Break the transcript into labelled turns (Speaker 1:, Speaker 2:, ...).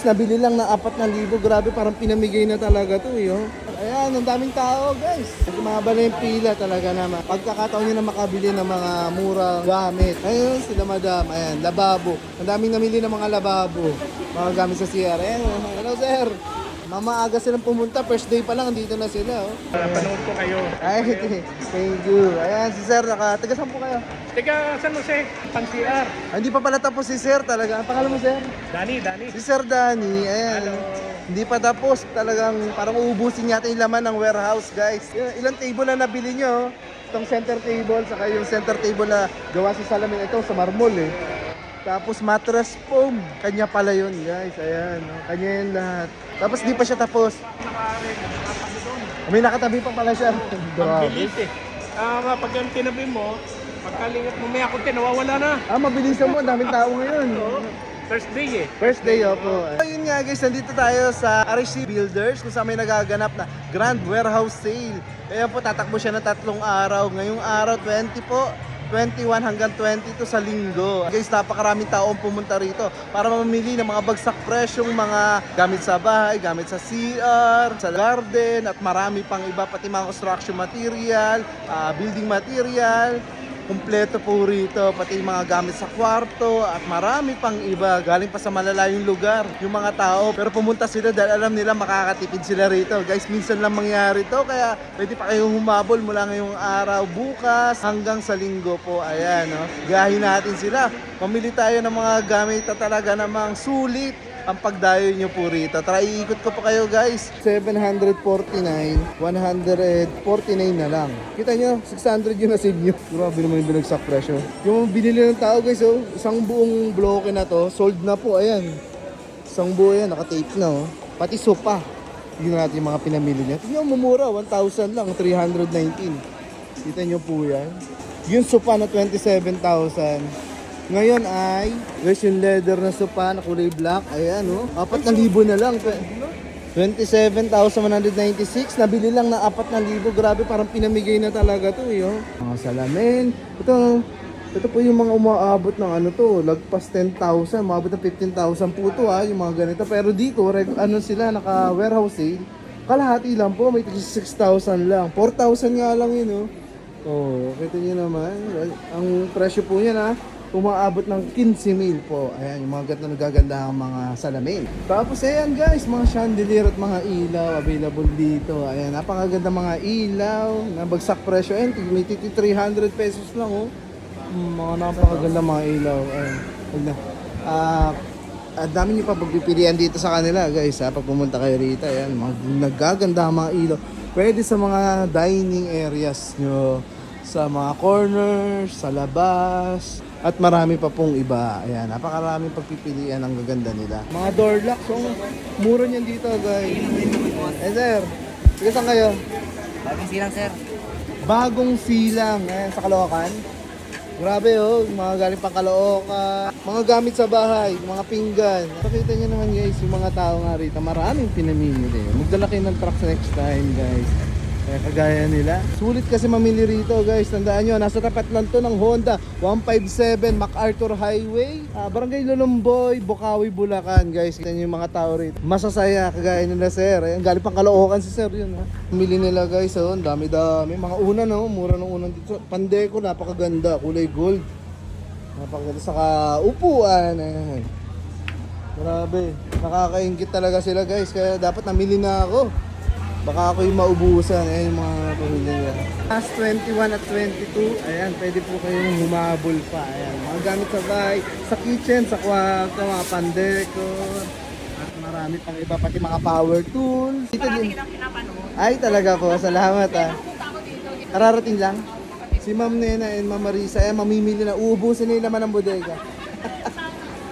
Speaker 1: nabili lang na 4,000. Grabe, parang pinamigay na talaga to eh. Oh. Ayan, ang daming tao guys. Kumaba na yung pila talaga naman. Pagkakataon nyo na makabili ng mga murang gamit. Ayun, sila madam. Ayan, lababo. Ang daming namili ng mga lababo. Mga gamit sa CR. Ayan, hello sir. Mamaaga silang pumunta, first day pa lang, andito na sila. Oh.
Speaker 2: Panood ko kayo.
Speaker 1: Ay, thank you. Ayan, si sir, taga saan po kayo?
Speaker 2: Teka, San Jose, pang CR.
Speaker 1: Ay, hindi pa pala tapos si sir talaga. Ang pangalan mo sir?
Speaker 2: Dani.
Speaker 1: Si Sir Danny, ayan.
Speaker 2: Hello.
Speaker 1: Hindi pa tapos, talagang parang uubusin yata yung laman ng warehouse, guys. Ilang table na nabili nyo? Itong center table, saka yung center table na gawa sa salamin ito sa marmol eh. Tapos mattress foam, kanya pala yun, guys. Ayan, oh. Kanya yun lahat. Tapos di pa siya tapos. May nakatabi pa pala siya.
Speaker 2: Ang bilis eh. Pag yung tinabi mo, pagkalingat mo may ako nawawala na.
Speaker 1: Mabilisan mo, daming tao ngayon.
Speaker 2: First day eh.
Speaker 1: First day, opo. Ayun nga guys, nandito tayo sa RC Builders kung saan may nagaganap na Grand Warehouse Sale. Kaya po, tatakbo siya ng 3 araw. Ngayong araw, 20 po. 21 hanggang 22 sa linggo. Guys, napakaraming taong pumunta rito para mamili ng mga bagsak presyong mga gamit sa bahay, gamit sa CR, sa garden, at marami pang iba, pati mga construction material, building material. Kumpleto po rito, pati mga gamit sa kwarto at marami pang iba. Galing pa sa malalayong lugar yung mga tao. Pero pumunta sila dahil alam nila makakatipid sila rito. Guys, minsan lang mangyari to, kaya pwede pa kayong humabol mula ngayong araw, bukas hanggang sa linggo po. Ayan, no? Gahin natin sila. Pamili tayo ng mga gamit na talaga namang sulit ang pagdayo nyo po rito. Tara, iikot ko pa kayo guys. 749, 149 na lang. Kita nyo, 600 yung nasave nyo. Grabe naman yung binagsak presyo. Yung binili ng tao guys, oh, isang buong bloke na to, sold na po, ayan. Isang buo yan, naka-tape na oh. Pati sopa. Tignan natin yung mga pinamili niya. Tignan mo, mura, 1,000 lang, 319. Kita nyo po yan. Yung sopa na 27,000. Ngayon ay, guys, yung leather na sopa na kulay black, ayan oh, 4,000 na lang. 27,196, nabili lang na 4,000. Grabe, parang pinamigay na talaga to eh, oh. Mga salamin. Ito po yung mga umaabot ng ano to, lagpas 10,000, umaabot ng 15,000 po to yung mga ganito. Pero dito, ano sila, naka warehouse sale, kalahati lang po, may 6,000 lang. 4,000 nga lang yun oh. Oh, kita nyo naman, ang presyo po yan umaabot ng 15,000 po. Ayan, yung mga nagaganda ang mga salamin. Tapos ayan guys, mga chandelier at mga ilaw available dito. Ayan, napakaganda mga ilaw na bagsak presyo. Ayan, may 300 pesos lang oh. Mga napakaganda mga ilaw. Ayan, at dami nyo pa pagpipilian dito sa kanila guys pag pumunta kayo rito. Ayan, mga nagaganda ang mga ilaw. Pwede sa mga dining areas nyo, sa mga corners, sa labas, at marami pa pong iba. Ayan, napakaraming pagpipilian ang gaganda nila. Mga door locks, so mura niyan dito guys. Sir, sige saan kayo?
Speaker 3: Bagong silang, sir.
Speaker 1: Bagong silang, ayan, sa Caloocan. Grabe oh, mga galing pang Caloocan. Mga gamit sa bahay, mga pinggan. Pakita nyo naman guys, yung mga tao nga rito, maraming pinamimili. Magdala kayo ng trucks next time guys. Kagaya nila. Sulit kasi mamili rito guys. Tandaan nyo, nasa tapat lang to ng Honda 157 MacArthur Highway, Barangay Lulumboy, Bocaue, Bulacan guys. Kita nyo yung mga tao rito. Masasaya kagaya nila sir. Ayan, galing pang Caloocan si sir yun. Pumili nila guys. Oh, dami-dami. Mga una no, mura ng unang dito. Pandeco, napakaganda. Kulay gold. Napakaganda. Saka upuan. Ayan. Grabe. Nakakaingit talaga sila guys. Kaya dapat namili na ako. Baka ako yung maubusan. Ayan yung mga pamilya. Last 21 at 22. Ayan, pwede po kayong humabol pa. Ayan, mga gamit sa bahay, sa kitchen, sa kwarto, mga pandeco. At marami pang iba, pati mga power tools. Dito din. Ay, talaga po. Salamat Kararating lang. Si Ma'am Nena and Ma'am Marisa, mamimili na. Uubusin nila naman ang bodega.